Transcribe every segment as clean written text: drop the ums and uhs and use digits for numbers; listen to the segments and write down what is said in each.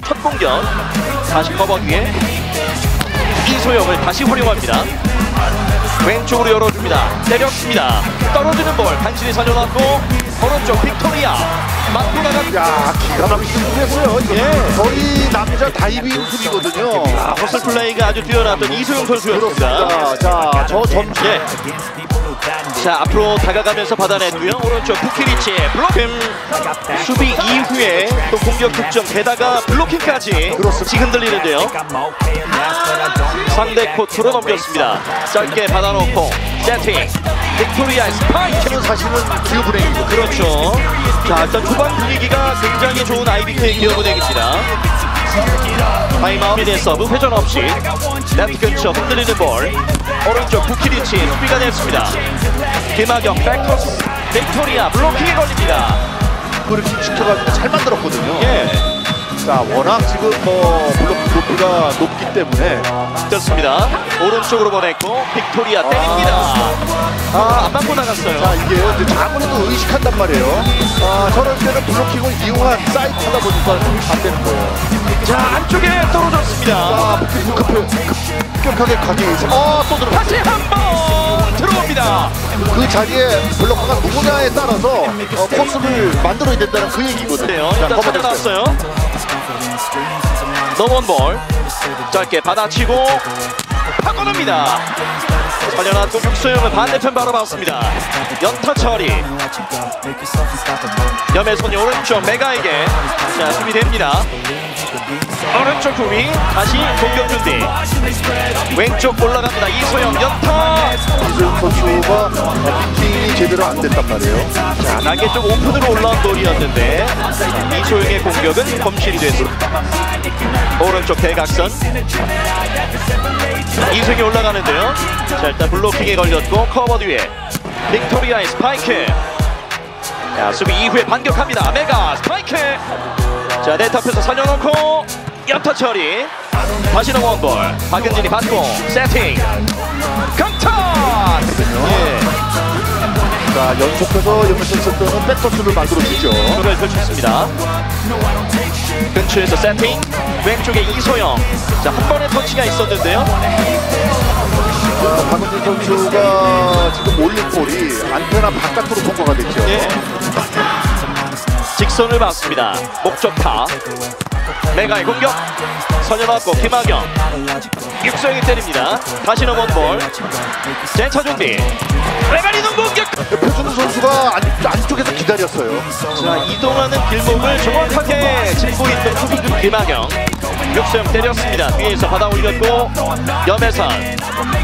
첫 공격 다시 커버 위에 이소영을 다시 활용합니다. 왼쪽으로 열어줍니다. 때렸습니다. 떨어지는 볼 간신히 살려놨고 오른쪽 빅토리아 맞고 나갑니다. 야, 기가 막히게 수비했어요. 예. 거의 남자 다이빙 수비거든요. 허슬 플레이가 아주 뛰어났던 이소영 선수였습니다. 자, 저 점수. 예. 자, 앞으로 다가가면서 받아냈고요. 오른쪽 부키리치 블로킹. 수비 이후에 또 공격 득점 게다가 블로킹까지 씩 흔들리는데요. 상대 코트로 넘겼습니다. 짧게 받아놓고 세팅. 빅토리아의 스파이크는 사실은 기업은행이죠. 그렇죠. 자, 일단 초반 분위기가 굉장히 좋은 IBK 기업은행입니다. 타임아웃이 된 서브 회전 없이 네트 근처 흔들리는 볼. 오른쪽 부키리치 수비가 됐습니다. 김하경 백토스 빅토리아 블로킹에 걸립니다. 그렇게 지켜가지고 잘 만들었거든요. 예. 자, 워낙 지금 뭐 블록 높이가 높기 때문에 됐습니다. 오른쪽으로 보냈고 빅토리아 때립니다. 안 맞고 나갔어요. 자, 이게 아무래도 의식한단 말이에요. 저런 때는 블로킹을 이용한 사이트다 보니까 안 되는 거예요. 자, 안쪽에 떨어졌습니다. 자, 급격하게 가기 위해서 또 들어. 다시 한번 들어옵니다. 그 자리에 블로커가 누구냐에 따라서 코스를 만들어야 된다는 그 얘기거든요. 일단 찾아놨어요. 넘어온 볼 짧게 받아치고 파고듭니다. 살려놨고 육소영은 반대편 바로 봤습니다. 연타 처리. 염혜선이 오른쪽 메가에게 자 수비됩니다. 오른쪽 구미 다시 공격 준비. 왼쪽 올라갑니다. 이소영 연타. 이소영 선수가 피팅이 제대로 안 됐단 말이에요. 자, 날개 쪽 오픈으로 올라온 볼이었는데 이소영의 공격은 검실이 됐습니다. 오른쪽 대각선 이소영이 올라가는데요. 자, 일단 블로킹에 걸렸고 커버 뒤에 빅토리아의 스파이크. 자, 수비 이후에 반격합니다. 메가 스파이크. 자, 네트 앞에서 살려놓고 연타 처리. 다시 넘어온 볼 박은진이 받고 세팅 강타. 예. 자, 연속해서 염혜선 선수는 백토스를 만들어주죠. 그를 펼쳤습니다. 근처에서 세팅. 왼쪽에 이소영. 자, 한 번의 터치가 있었는데요. 박은진 선수가 지금 올린 볼이 안테나 바깥으로 통과가 됐죠. 예. 직선을 봤습니다. 목적타. 메가의 공격. 선여맞고 김하경. 육소영이 때립니다. 다시 넘어온 볼. 젠차 준비. 레바리는 공격. 표준우 선수가 안쪽에서 기다렸어요. 자, 이동하는 길목을 정확하게 짚고 있는 투수 김하경. 육소영 때렸습니다. 뒤에서 받아 올렸고 염혜선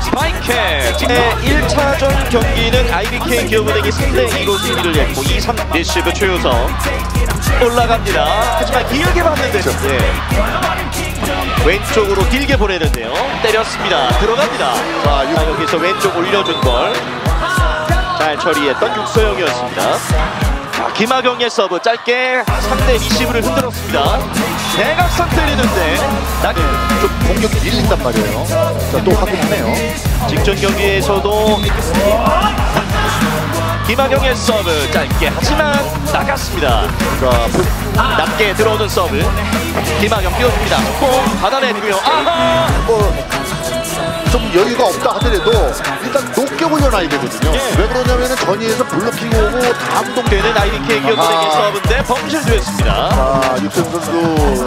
스파이크. 1차전 경기는 IBK 기업은행이 3대2로 승리를 했고 2-3 리시브 최우성 올라갑니다. 하지만 길게 봤는데 왼쪽으로 길게 보내는데요. 때렸습니다. 들어갑니다. 자, 여기서 왼쪽 올려준 걸 잘 처리했던 육소영이었습니다. 자, 김하경의 서브 짧게 상대 리시브를 흔들었습니다. 대각선 때리는데 좀 공격이 밀린단 말이에요. 자, 또 확인하네요. 직전 경기에서도 김하경의 서브 짧게 하지만 나갔습니다. 자, 낮게 들어오는 서브 김하경 띄워줍니다. 꼭 받아내고요. 아하! 좀 여유가 없다 하더라도 일단 높게 올려놔야 되거든요. 왜 그러냐면은 전위에서 블로킹 오고 감동되는 IBK 기업은행의 서브인데 범실됐습니다. 자, 육선 선수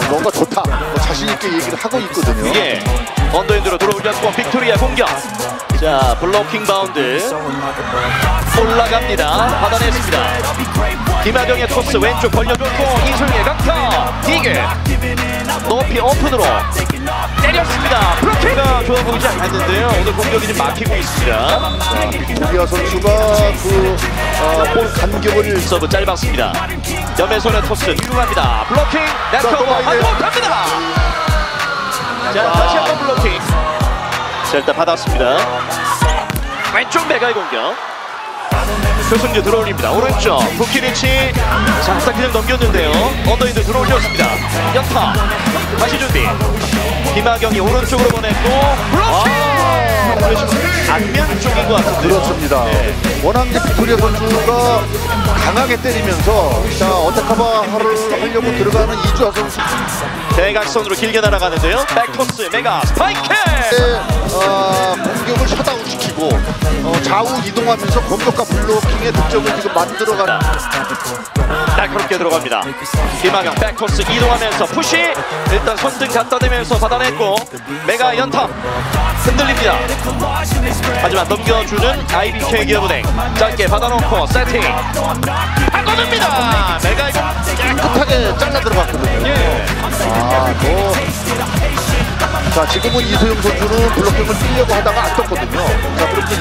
뭔가 좋다. 자신있게 얘기를 하고 있거든요. 예. 언더핸드로 들어올렸고 빅토리아 공격. 자, 블로킹 바운드 올라갑니다. 받아냈습니다. 김하경의 토스 왼쪽 벌려줬고 이소영의 강타. 이게 높이 오픈으로 때렸습니다. 블로킹가 좋아 보이지 않았는데요. 오늘 공격이 좀 막히고 있습니다. 빅토리아 선수가 볼 간격을 서브 짧았습니다. 염혜선의 토스 뒤로 갑니다. 블로킹 네트워크 한번갑니다. 자, 다시 한번 블로킹. 자, 일단 받았습니다. 왼쪽 메가의 공격. 표승주 들어올립니다. 오른쪽 부키리치. 자, 딱 그냥 넘겼는데요. 언더핸드 들어올렸습니다. 연타. 다시 준비. 김하경이 오른쪽으로 보냈고 블로킹. 안면 쪽인 것 같은데요. 그렇습니다. 네. 워낙 이제 빅토리아 선수가 강하게 때리면서 자 어택커버를 하려고 들어가는 이주아 선수 대각선으로 길게 날아가는데요. 백토스 메가 스파이크. 공격을 셧아웃 시키고 좌우 이동하면서 공격과 블로킹의 득점을 지금 만들어가는 날카롭게 들어갑니다. 김하경 백토스 이동하면서 푸시. 일단 손등 갖다 대면서 받아냈고 메가 연타 흔들립니다. 하지만 넘겨주는 IBK 기업은행. 짧게 받아놓고 세팅 바꿔줍니다. 메가 이거 깨끗하게 잘라 들어갔거든요. 예. 자 지금은 이소영 선수는 블로킹을 뛰려고 하다가 안 떴거든요. 자 그렇게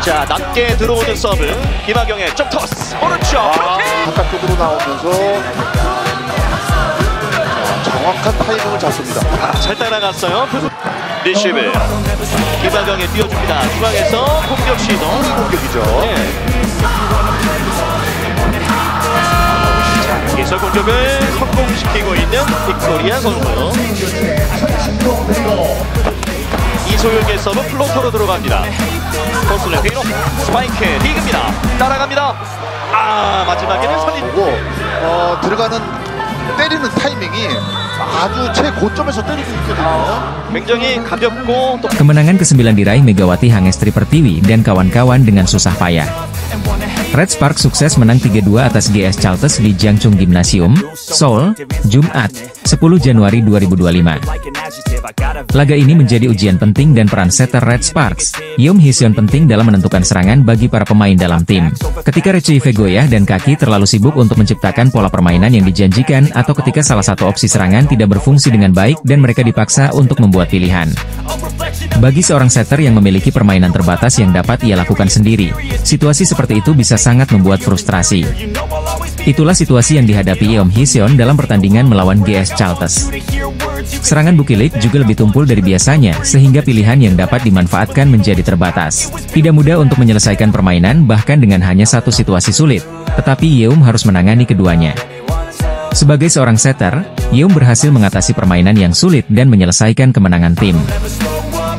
자 낮게 들어오는 서브 김하경의 점 토스 오른쪽 바깥쪽으로 나오면서 정확한 타이밍을 잡습니다. 잘 따라갔어요. 리시브 김하경에 띄워줍니다. 중앙에서 공격 시도 공격이죠. 자 기술 공격을 성공시키고 있는 빅토리아 선수. 이소영의 서브 플로터로 들어갑니다. 코스를 뒤로 스파이크 디그입니다. 따라갑니다. 마지막에는 선임 들어가는 때리는 타이밍이 아주 최고점에서 때리고 있거든요. 굉장히 가볍고 또 Kemenangan ke-9 diraih Megawati Hangestri Pertiwi dan kawan-kawan dengan susah payah. Red Spark sukses menang 3-2 atas GS Chalters di Jangchung Gymnasium, Seoul, Jumat, 10 Januari 2025. Laga ini menjadi ujian penting dan peran setter Red Sparks, Yeom Hee-seon penting dalam menentukan serangan bagi para pemain dalam tim. Ketika Rechieve goyah dan kaki terlalu sibuk untuk menciptakan pola permainan yang dijanjikan atau ketika salah satu opsi serangan tidak berfungsi dengan baik dan mereka dipaksa untuk membuat pilihan. Bagi seorang setter yang memiliki permainan terbatas yang dapat ia lakukan sendiri, situasi seperti itu bisa sangat membuat frustrasi. Itulah situasi yang dihadapi Yeom Hee-seon dalam pertandingan melawan GS Chalters. Serangan Bukilik juga lebih tumpul dari biasanya, sehingga pilihan yang dapat dimanfaatkan menjadi terbatas. Tidak mudah untuk menyelesaikan permainan bahkan dengan hanya satu situasi sulit, tetapi Yeom harus menangani keduanya. Sebagai seorang setter, Yeom berhasil mengatasi permainan yang sulit dan menyelesaikan kemenangan tim.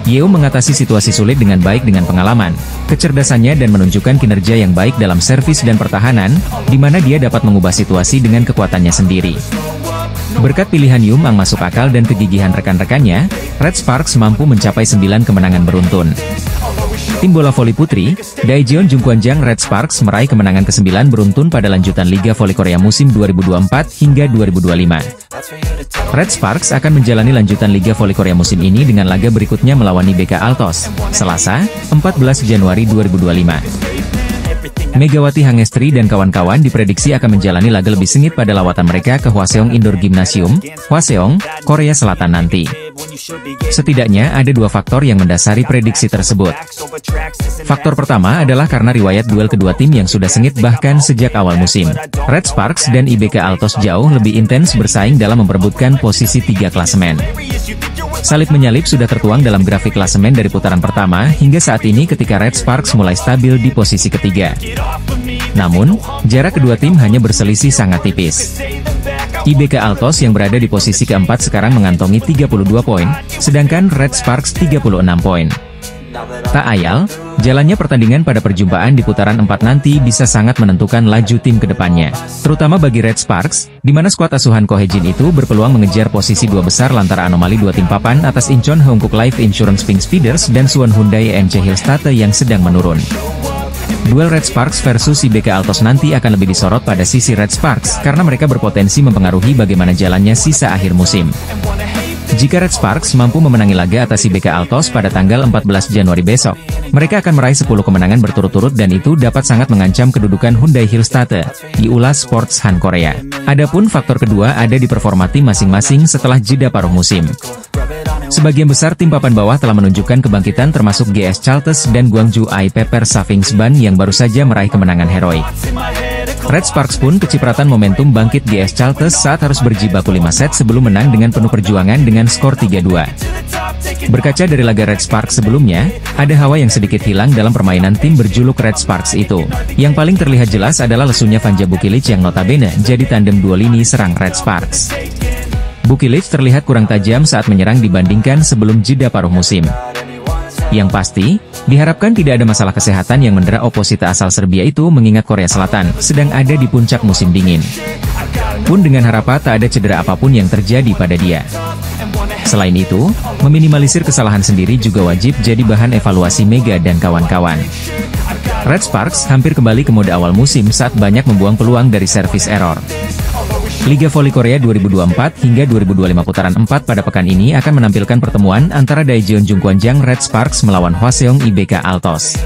Yeom mengatasi situasi sulit dengan baik dengan pengalaman, kecerdasannya dan menunjukkan kinerja yang baik dalam servis dan pertahanan, di mana dia dapat mengubah situasi dengan kekuatannya sendiri. Berkat pilihan Yeom yang masuk akal dan kegigihan rekan-rekannya, Red Sparks mampu mencapai 9 kemenangan beruntun. Tim bola voli putri, Daejeon Jungkwanjang Red Sparks meraih kemenangan ke-9 beruntun pada lanjutan Liga Voli Korea musim 2024 hingga 2025. Red Sparks akan menjalani lanjutan Liga Voli Korea musim ini dengan laga berikutnya melawan IBK Altos, Selasa, 14 Januari 2025. Megawati Hangestri dan kawan-kawan diprediksi akan menjalani laga lebih sengit pada lawatan mereka ke Hwaseong Indoor Gymnasium, Hwaseong, Korea Selatan nanti. Setidaknya ada dua faktor yang mendasari prediksi tersebut. Faktor pertama adalah karena riwayat duel kedua tim yang sudah sengit bahkan sejak awal musim. Red Sparks dan IBK Altos jauh lebih intens bersaing dalam memperebutkan posisi 3 klasemen. Salib-menyalip sudah tertuang dalam grafik klasemen dari putaran pertama hingga saat ini ketika Red Sparks mulai stabil di posisi ketiga. Namun, jarak kedua tim hanya berselisih sangat tipis. IBK Altos yang berada di posisi keempat sekarang mengantongi 32 poin, sedangkan Red Sparks 36 poin. Tak ayal, jalannya pertandingan pada perjumpaan di putaran 4 nanti bisa sangat menentukan laju tim ke depannya. Terutama bagi Red Sparks, di mana skuad asuhan Ko Hye-jin itu berpeluang mengejar posisi 2 besar lantaran anomali 2 tim papan atas Incheon Hankook Life Insurance Pink Speeders dan Suwon Hyundai EMC Hillstatte yang sedang menurun. Duel Red Sparks versus IBK Altos nanti akan lebih disorot pada sisi Red Sparks karena mereka berpotensi mempengaruhi bagaimana jalannya sisa akhir musim. Jika Red Sparks mampu memenangi laga atas IBK Altos pada tanggal 14 Januari besok, mereka akan meraih 10 kemenangan berturut-turut dan itu dapat sangat mengancam kedudukan Hyundai Hillstatte di Ulas Sports Han Korea. Adapun faktor kedua ada di performa tim masing-masing setelah jeda paruh musim. Sebagian besar tim papan bawah telah menunjukkan kebangkitan termasuk GS Chalters dan Gwangju I Pepper Savings Ban yang baru saja meraih kemenangan heroik. Red Sparks pun kecipratan momentum bangkit GS Chalters saat harus berjibaku 5 set sebelum menang dengan penuh perjuangan dengan skor 3-2. Berkaca dari laga Red Sparks sebelumnya, ada hawa yang sedikit hilang dalam permainan tim berjuluk Red Sparks itu. Yang paling terlihat jelas adalah lesunya Vanja Bukilich yang notabene jadi tandem dua lini serang Red Sparks. Bukilich terlihat kurang tajam saat menyerang dibandingkan sebelum jeda paruh musim. Yang pasti, diharapkan tidak ada masalah kesehatan yang mendera oposita asal Serbia itu mengingat Korea Selatan sedang ada di puncak musim dingin. Pun dengan harapan tak ada cedera apapun yang terjadi pada dia. Selain itu, meminimalisir kesalahan sendiri juga wajib jadi bahan evaluasi Mega dan kawan-kawan. Red Sparks hampir kembali ke mode awal musim saat banyak membuang peluang dari service error. Liga Voli Korea 2024 hingga 2025 putaran 4 pada pekan ini akan menampilkan pertemuan antara Daejeon Jungkwanjang Red Sparks melawan Hwaseong IBK Altos.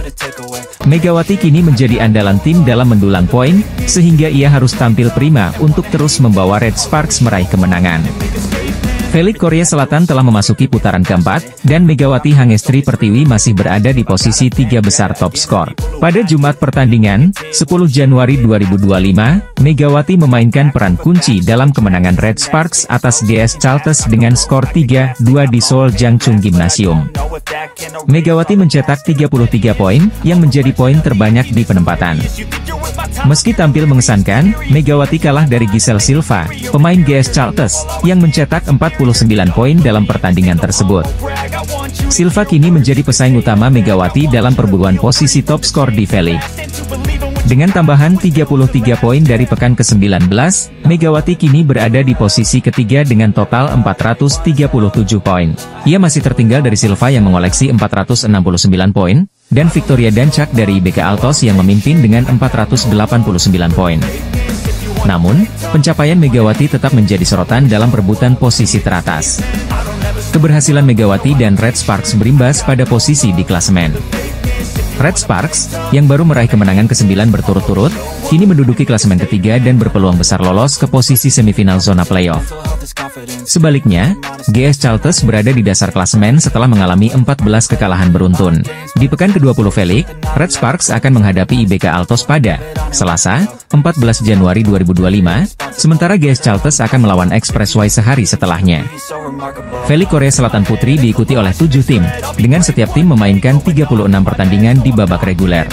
Megawati kini menjadi andalan tim dalam mendulang poin, sehingga ia harus tampil prima untuk terus membawa Red Sparks meraih kemenangan. V-League Korea Selatan telah memasuki putaran keempat, dan Megawati Hangestri Pertiwi masih berada di posisi 3 besar top skor. Pada Jumat pertandingan, 10 Januari 2025, Megawati memainkan peran kunci dalam kemenangan Red Sparks atas GS Chalters dengan skor 3-2 di Seoul Jangchung Gymnasium. Megawati mencetak 33 poin, yang menjadi poin terbanyak di penempatan. Meski tampil mengesankan, Megawati kalah dari Giselle Silva, pemain GS Chalters, yang mencetak 49 poin dalam pertandingan tersebut. Silva kini menjadi pesaing utama Megawati dalam perburuan posisi top skor di V-League. Dengan tambahan 33 poin dari pekan ke-19, Megawati kini berada di posisi ketiga dengan total 437 poin. Ia masih tertinggal dari Silva yang mengoleksi 469 poin, dan Victoria Dancak dari IBK Altos yang memimpin dengan 489 poin. Namun, pencapaian Megawati tetap menjadi sorotan dalam perebutan posisi teratas. Keberhasilan Megawati dan Red Sparks berimbas pada posisi di klasemen. Red Sparks, yang baru meraih kemenangan ke-9 berturut-turut, kini menduduki klasemen ketiga dan berpeluang besar lolos ke posisi semifinal zona playoff. Sebaliknya, GS Chalters berada di dasar klasemen setelah mengalami 14 kekalahan beruntun. Di pekan ke-20 V-League, Red Sparks akan menghadapi IBK Altos pada Selasa, 14 Januari 2025, sementara GS Chalters akan melawan Expressway sehari setelahnya. V-League Korea Selatan Putri diikuti oleh 7 tim, dengan setiap tim memainkan 36 pertandingan di babak reguler.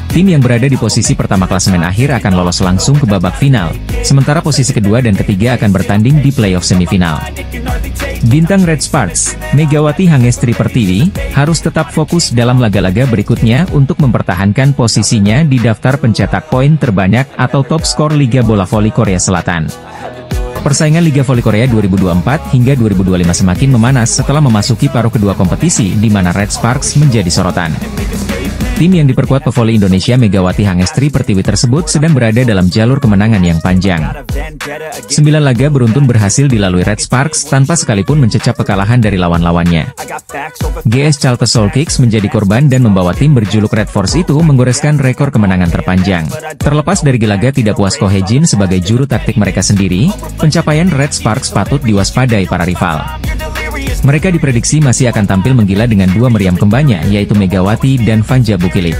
Tim yang berada di posisi pertama klasemen akhir akan lolos langsung ke babak final, sementara posisi kedua dan ketiga akan bertanding di playoff semifinal. Bintang Red Sparks, Megawati Hangestri Pertiwi, harus tetap fokus dalam laga-laga berikutnya untuk mempertahankan posisinya di daftar pencetak poin terbanyak atau top skor Liga Bola Voli Korea Selatan. Persaingan Liga Voli Korea 2024 hingga 2025 semakin memanas setelah memasuki paruh kedua kompetisi di mana Red Sparks menjadi sorotan. Tim yang diperkuat pevoli Indonesia Megawati Hangestri Pertiwi tersebut sedang berada dalam jalur kemenangan yang panjang. 9 laga beruntun berhasil dilalui Red Sparks tanpa sekalipun mencecap kekalahan dari lawan-lawannya. GS Chalters Soul Kicks menjadi korban dan membawa tim berjuluk Red Force itu menggoreskan rekor kemenangan terpanjang. Terlepas dari laga tidak puas Ko Hye-jin sebagai juru taktik mereka sendiri, pencapaian Red Sparks patut diwaspadai para rival. Mereka diprediksi masih akan tampil menggila dengan 2 meriam kembarnya yaitu Megawati dan Vanja Bukilic.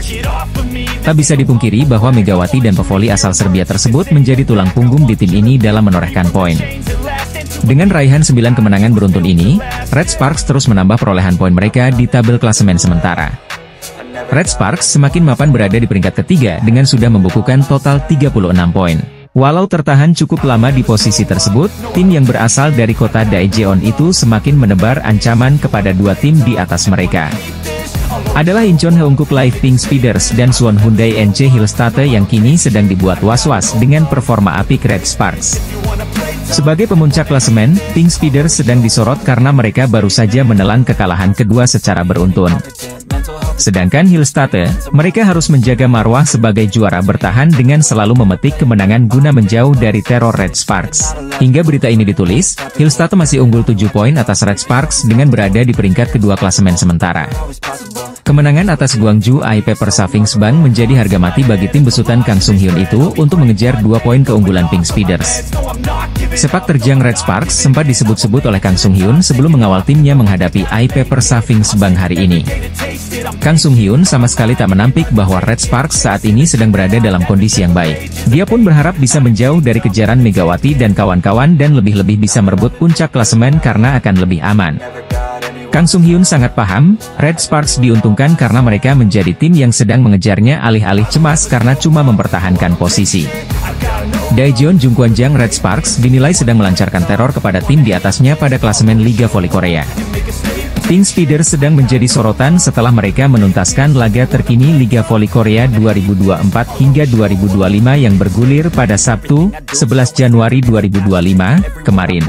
Tak bisa dipungkiri bahwa Megawati dan pevoli asal Serbia tersebut menjadi tulang punggung di tim ini dalam menorehkan poin. Dengan raihan 9 kemenangan beruntun ini, Red Sparks terus menambah perolehan poin mereka di tabel klasemen sementara. Red Sparks semakin mapan berada di peringkat ketiga dengan sudah membukukan total 36 poin. Walau tertahan cukup lama di posisi tersebut, tim yang berasal dari kota Daejeon itu semakin menebar ancaman kepada 2 tim di atas mereka. Adalah Incheon Heungkuk Live Pink Speeders dan Suwon Hyundai NC Hillstate yang kini sedang dibuat was-was dengan performa apik Red Sparks. Sebagai pemuncak klasemen, Pink Speeders sedang disorot karena mereka baru saja menelan kekalahan kedua secara beruntun. Sedangkan Hillstate, mereka harus menjaga marwah sebagai juara bertahan dengan selalu memetik kemenangan guna menjauh dari teror Red Sparks. Hingga berita ini ditulis, Hillstate masih unggul 7 poin atas Red Sparks dengan berada di peringkat kedua klasemen sementara. Kemenangan atas Gwangju IP Persavings Bank menjadi harga mati bagi tim besutan Kang Sung Hyun itu untuk mengejar 2 poin keunggulan Pink Speeders. Sepak terjang Red Sparks sempat disebut-sebut oleh Kang Sung Hyun sebelum mengawal timnya menghadapi IP Persavings Bank hari ini. Kang Sung Hyun sama sekali tak menampik bahwa Red Sparks saat ini sedang berada dalam kondisi yang baik. Dia pun berharap bisa menjauh dari kejaran Megawati dan kawan-kawan dan lebih-lebih bisa merebut puncak klasemen karena akan lebih aman. Kang Sung Hyun sangat paham, Red Sparks diuntungkan karena mereka menjadi tim yang sedang mengejarnya alih-alih cemas karena cuma mempertahankan posisi. Daejeon Jungkwanjang Red Sparks dinilai sedang melancarkan teror kepada tim di atasnya pada klasemen Liga Voli Korea. Pink Speeders sedang menjadi sorotan setelah mereka menuntaskan laga terkini Liga Voli Korea 2024 hingga 2025 yang bergulir pada Sabtu, 11 Januari 2025, kemarin.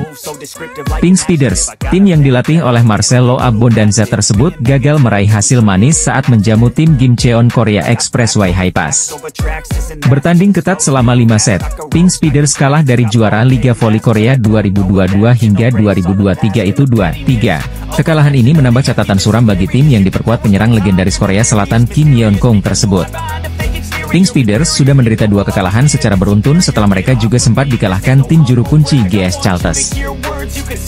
Pink Speeders, tim yang dilatih oleh Marcelo Abbondanza tersebut gagal meraih hasil manis saat menjamu tim Gimcheon Korea Expressway Hi-Pass. Bertanding ketat selama 5 set, Pink Speeders kalah dari juara Liga Voli Korea 2022 hingga 2023 itu 2-3. Kekalahan ini menambah catatan suram bagi tim yang diperkuat penyerang legendaris Korea Selatan Kim Yeon-kong tersebut. Pink Speeders sudah menderita 2 kekalahan secara beruntun setelah mereka juga sempat dikalahkan tim juru kunci GS Chalters.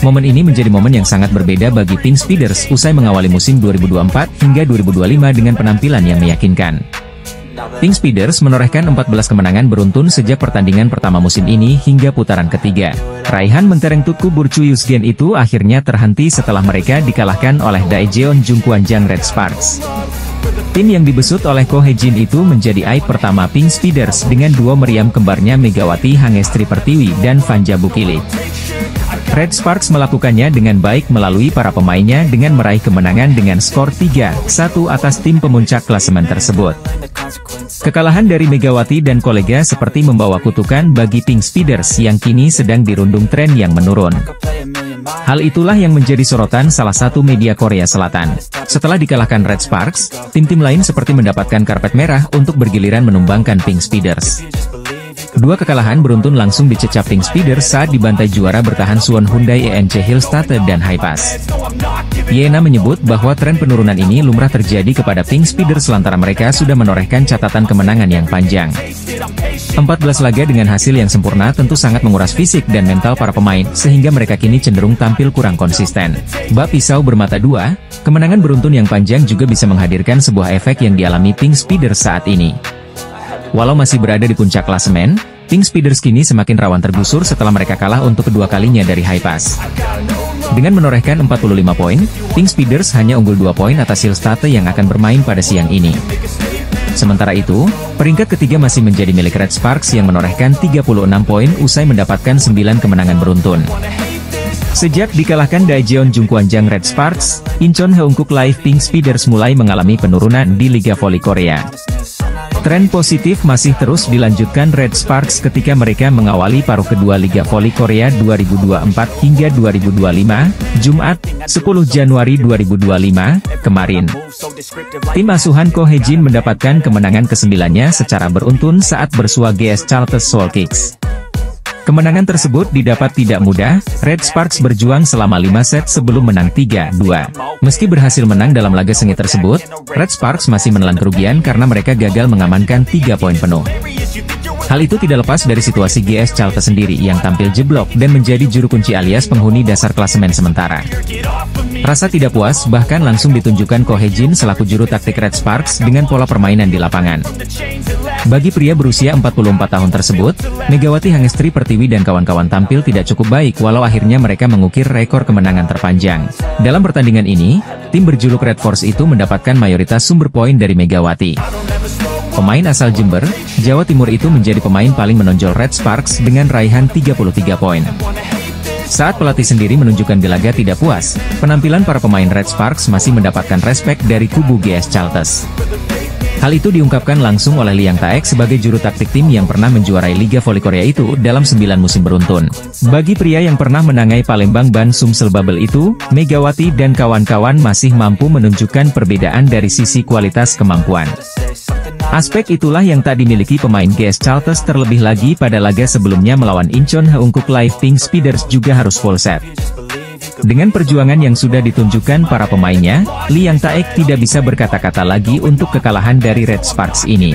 Momen ini menjadi momen yang sangat berbeda bagi Pink Speeders usai mengawali musim 2024 hingga 2025 dengan penampilan yang meyakinkan. Pink Speeders menorehkan 14 kemenangan beruntun sejak pertandingan pertama musim ini hingga putaran ketiga. Raihan mentereng Tutku Burchuyusgen itu akhirnya terhenti setelah mereka dikalahkan oleh Daejeon Jungkwanjang Red Sparks. Tim yang dibesut oleh Ko Hye-jin itu menjadi aib pertama Pink Speeders dengan duo meriam kembarnya Megawati Hangestri Pertiwi dan Vanja Bukili. Red Sparks melakukannya dengan baik melalui para pemainnya dengan meraih kemenangan dengan skor 3-1 atas tim pemuncak klasemen tersebut. Kekalahan dari Megawati dan kolega seperti membawa kutukan bagi Pink Speeders yang kini sedang dirundung tren yang menurun. Hal itulah yang menjadi sorotan salah satu media Korea Selatan. Setelah dikalahkan Red Sparks, tim-tim lain seperti mendapatkan karpet merah untuk bergiliran menumbangkan Pink Speeders. 2 kekalahan beruntun langsung dicecap Pink Speeders saat dibantai juara bertahan Suwon Hyundai ENC Hillstatte dan Hi-Pass. Yena menyebut bahwa tren penurunan ini lumrah terjadi kepada Pink Speeders lantaran mereka sudah menorehkan catatan kemenangan yang panjang. 14 laga dengan hasil yang sempurna tentu sangat menguras fisik dan mental para pemain, sehingga mereka kini cenderung tampil kurang konsisten. Bak pisau bermata dua, kemenangan beruntun yang panjang juga bisa menghadirkan sebuah efek yang dialami Pink Speeders saat ini. Walau masih berada di puncak klasemen, Pink Speeders kini semakin rawan tergusur setelah mereka kalah untuk kedua kalinya dari Hi-Pass. Dengan menorehkan 45 poin, Pink Speeders hanya unggul 2 poin atas Hillstatte yang akan bermain pada siang ini. Sementara itu, peringkat ketiga masih menjadi milik Red Sparks yang menorehkan 36 poin usai mendapatkan 9 kemenangan beruntun. Sejak dikalahkan Daejeon Jungkwanjang Red Sparks, Incheon Heungkuk Live Pink Speeders mulai mengalami penurunan di Liga Voli Korea. Tren positif masih terus dilanjutkan Red Sparks ketika mereka mengawali paruh kedua Liga Voli Korea 2024 hingga 2025, Jumat, 10 Januari 2025, kemarin. Tim asuhan Ko Hye-jin mendapatkan kemenangan ke-9-nya secara beruntun saat bersua GS Chalters Soul Kicks. Kemenangan tersebut didapat tidak mudah, Red Sparks berjuang selama 5 set sebelum menang 3-2. Meski berhasil menang dalam laga sengit tersebut, Red Sparks masih menelan kerugian karena mereka gagal mengamankan 3 poin penuh. Hal itu tidak lepas dari situasi GS Chalters sendiri yang tampil jeblok dan menjadi juru kunci alias penghuni dasar klasemen sementara. Rasa tidak puas bahkan langsung ditunjukkan Ko Hye-jin selaku juru taktik Red Sparks dengan pola permainan di lapangan. Bagi pria berusia 44 tahun tersebut, Megawati Hangestri Pertiwi dan kawan-kawan tampil tidak cukup baik walau akhirnya mereka mengukir rekor kemenangan terpanjang. Dalam pertandingan ini, tim berjuluk Red Force itu mendapatkan mayoritas sumber poin dari Megawati. Pemain asal Jember, Jawa Timur itu menjadi pemain paling menonjol Red Sparks dengan raihan 33 poin. Saat pelatih sendiri menunjukkan di laga tidak puas, penampilan para pemain Red Sparks masih mendapatkan respek dari kubu GS Chalters. Hal itu diungkapkan langsung oleh Liang Taek sebagai juru taktik tim yang pernah menjuarai Liga Voli Korea itu dalam 9 musim beruntun. Bagi pria yang pernah menangai Palembang Ban Sumsel Bubble itu, Megawati dan kawan-kawan masih mampu menunjukkan perbedaan dari sisi kualitas kemampuan. Aspek itulah yang tak dimiliki pemain GS Chalters terlebih lagi pada laga sebelumnya melawan Incheon Heungkuk Live Pink Speeders juga harus full set. Dengan perjuangan yang sudah ditunjukkan para pemainnya, Liang Taek tidak bisa berkata-kata lagi untuk kekalahan dari Red Sparks ini.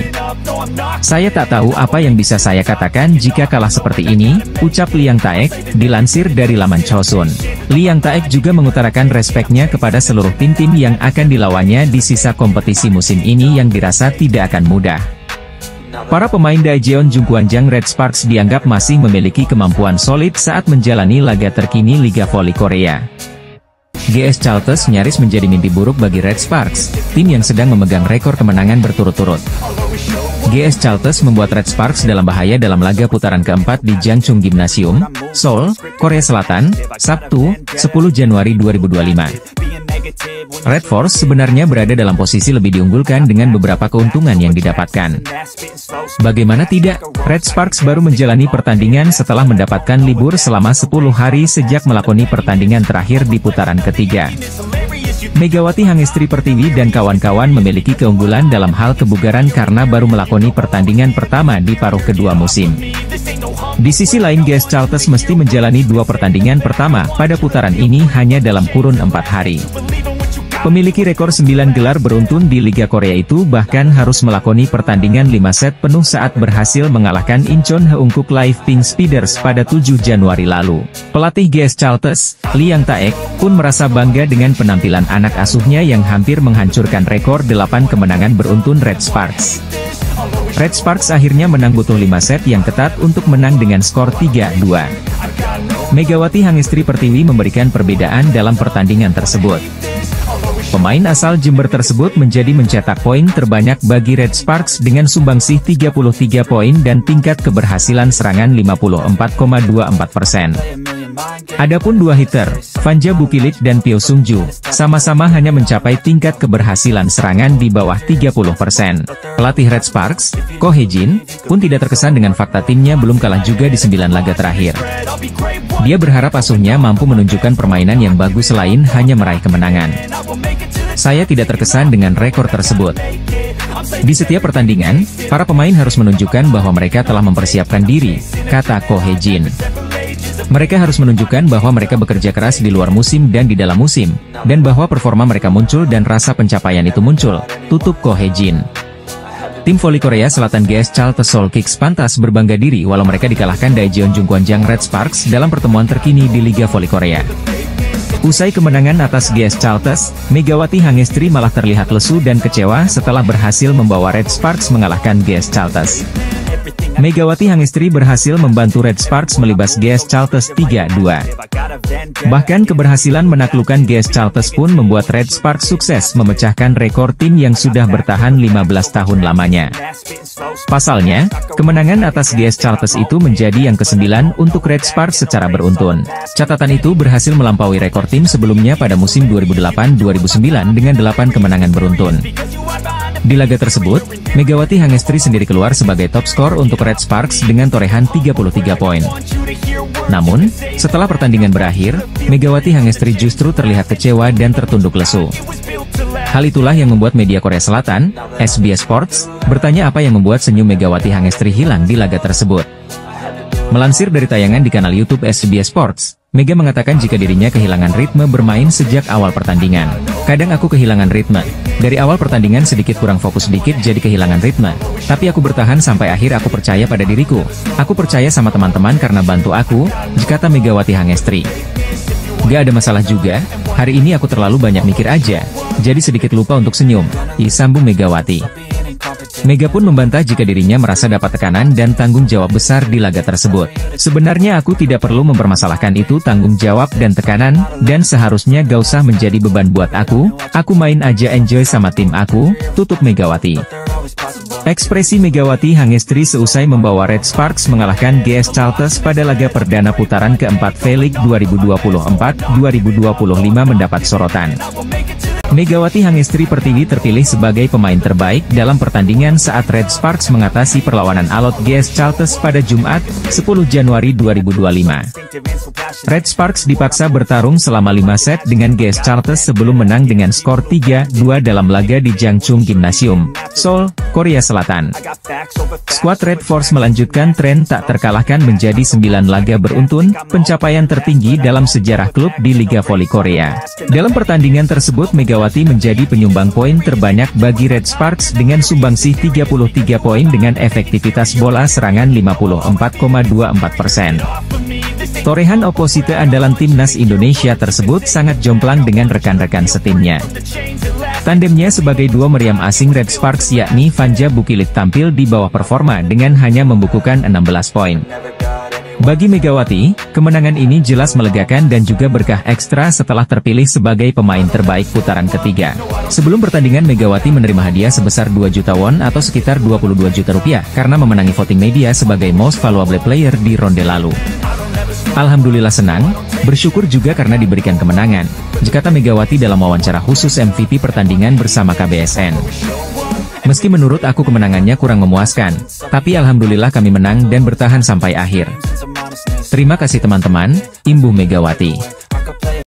Saya tak tahu apa yang bisa saya katakan jika kalah seperti ini, ucap Liang Taek, dilansir dari laman Chosun. Liang Taek juga mengutarakan respeknya kepada seluruh tim-tim yang akan dilawannya di sisa kompetisi musim ini yang dirasa tidak akan mudah. Para pemain Daejeon Jungkwanjang Red Sparks dianggap masih memiliki kemampuan solid saat menjalani laga terkini Liga Voli Korea. GS Chalters nyaris menjadi mimpi buruk bagi Red Sparks, tim yang sedang memegang rekor kemenangan berturut-turut. GS Chalters membuat Red Sparks dalam bahaya dalam laga putaran keempat di Jangchung Gymnasium, Seoul, Korea Selatan, Sabtu, 10 Januari 2025. Red Force sebenarnya berada dalam posisi lebih diunggulkan dengan beberapa keuntungan yang didapatkan. Bagaimana tidak, Red Sparks baru menjalani pertandingan setelah mendapatkan libur selama 10 hari sejak melakoni pertandingan terakhir di putaran ketiga. Megawati Hangestri Pertiwi dan kawan-kawan memiliki keunggulan dalam hal kebugaran karena baru melakoni pertandingan pertama di paruh kedua musim. Di sisi lain GS Chalters mesti menjalani 2 pertandingan pertama pada putaran ini hanya dalam kurun 4 hari. Pemiliki rekor 9 gelar beruntun di Liga Korea itu bahkan harus melakoni pertandingan 5 set penuh saat berhasil mengalahkan Incheon Heungkuk Live Pink Speeders pada 7 Januari lalu. Pelatih GS Chalters, Lee Yang Taek, pun merasa bangga dengan penampilan anak asuhnya yang hampir menghancurkan rekor 8 kemenangan beruntun Red Sparks. Red Sparks akhirnya menang butuh 5 set yang ketat untuk menang dengan skor 3-2. Megawati Hangestri Pertiwi memberikan perbedaan dalam pertandingan tersebut. Pemain asal Jember tersebut mencetak poin terbanyak bagi Red Sparks dengan sumbangsih 33 poin dan tingkat keberhasilan serangan 54,24%. Adapun 2 hitter, Vanja Bukilit dan Pyo Sungju, sama-sama hanya mencapai tingkat keberhasilan serangan di bawah 30%. Pelatih Red Sparks, Ko Hye-jin, pun tidak terkesan dengan fakta timnya belum kalah juga di 9 laga terakhir. Dia berharap asuhnya mampu menunjukkan permainan yang bagus selain hanya meraih kemenangan. Saya tidak terkesan dengan rekor tersebut. Di setiap pertandingan, para pemain harus menunjukkan bahwa mereka telah mempersiapkan diri, kata Ko Hye-jin. Mereka harus menunjukkan bahwa mereka bekerja keras di luar musim dan di dalam musim, dan bahwa performa mereka muncul dan rasa pencapaian itu muncul, tutup Ko Hye-jin. Tim voli Korea Selatan GS Chalters Seoul Kicks pantas berbangga diri walau mereka dikalahkan Daejeon Jungkwanjang Red Sparks dalam pertemuan terkini di Liga Voli Korea. Usai kemenangan atas GS Chalters, Megawati Hangestri malah terlihat lesu dan kecewa setelah berhasil membawa Red Sparks mengalahkan GS Chalters. Megawati Hangestri berhasil membantu Red Sparks melibas GS Chalters 3-2. Bahkan keberhasilan menaklukkan GS Chalters pun membuat Red Sparks sukses memecahkan rekor tim yang sudah bertahan 15 tahun lamanya. Pasalnya, kemenangan atas GS Chalters itu menjadi yang ke-9 untuk Red Sparks secara beruntun. Catatan itu berhasil melampaui rekor tim sebelumnya pada musim 2008-2009 dengan 8 kemenangan beruntun. Di laga tersebut, Megawati Hangestri sendiri keluar sebagai top skor untuk Red Sparks dengan torehan 33 poin. Namun, setelah pertandingan berakhir, Megawati Hangestri justru terlihat kecewa dan tertunduk lesu. Hal itulah yang membuat media Korea Selatan, SBS Sports, bertanya apa yang membuat senyum Megawati Hangestri hilang di laga tersebut. Melansir dari tayangan di kanal YouTube SBS Sports, Mega mengatakan jika dirinya kehilangan ritme bermain sejak awal pertandingan. Kadang aku kehilangan ritme. Dari awal pertandingan sedikit kurang fokus sedikit jadi kehilangan ritme. Tapi aku bertahan sampai akhir aku percaya pada diriku. Aku percaya sama teman-teman karena bantu aku, kata Megawati Hangestri. Gak ada masalah juga, hari ini aku terlalu banyak mikir aja. Jadi sedikit lupa untuk senyum, sambung Megawati. Mega pun membantah jika dirinya merasa dapat tekanan dan tanggung jawab besar di laga tersebut. Sebenarnya aku tidak perlu mempermasalahkan itu tanggung jawab dan tekanan, dan seharusnya gak usah menjadi beban buat aku main aja enjoy sama tim aku, tutup Megawati. Ekspresi Megawati Hangestri seusai membawa Red Sparks mengalahkan GS Chalters pada laga perdana putaran keempat V-League 2024-2025 mendapat sorotan. Megawati Hangestri Pertiwi terpilih sebagai pemain terbaik dalam pertandingan saat Red Sparks mengatasi perlawanan alot GS Chalters pada Jumat, 10 Januari 2025. Red Sparks dipaksa bertarung selama 5 set dengan GS Chalters sebelum menang dengan skor 3-2 dalam laga di Jangchung Gymnasium, Seoul, Korea Selatan. Skuad Red Force melanjutkan tren tak terkalahkan menjadi 9 laga beruntun, pencapaian tertinggi dalam sejarah klub di Liga Voli Korea. Dalam pertandingan tersebut Megawati menjadi penyumbang poin terbanyak bagi Red Sparks dengan sumbangsih 33 poin dengan efektivitas bola serangan 54,24%. Torehan oposite andalan timnas Indonesia tersebut sangat jomplang dengan rekan-rekan setimnya. Tandemnya sebagai dua meriam asing Red Sparks yakni Vanja Bukilit tampil di bawah performa dengan hanya membukukan 16 poin. Bagi Megawati, kemenangan ini jelas melegakan dan juga berkah ekstra setelah terpilih sebagai pemain terbaik putaran ketiga. Sebelum pertandingan Megawati menerima hadiah sebesar 2 juta won atau sekitar 22 juta rupiah karena memenangi voting media sebagai Most Valuable Player di ronde lalu. Alhamdulillah senang, bersyukur juga karena diberikan kemenangan. Jekata Megawati dalam wawancara khusus MVP pertandingan bersama KBSN. Meski menurut aku kemenangannya kurang memuaskan, tapi alhamdulillah kami menang dan bertahan sampai akhir. Terima kasih teman-teman, Imbu Megawati.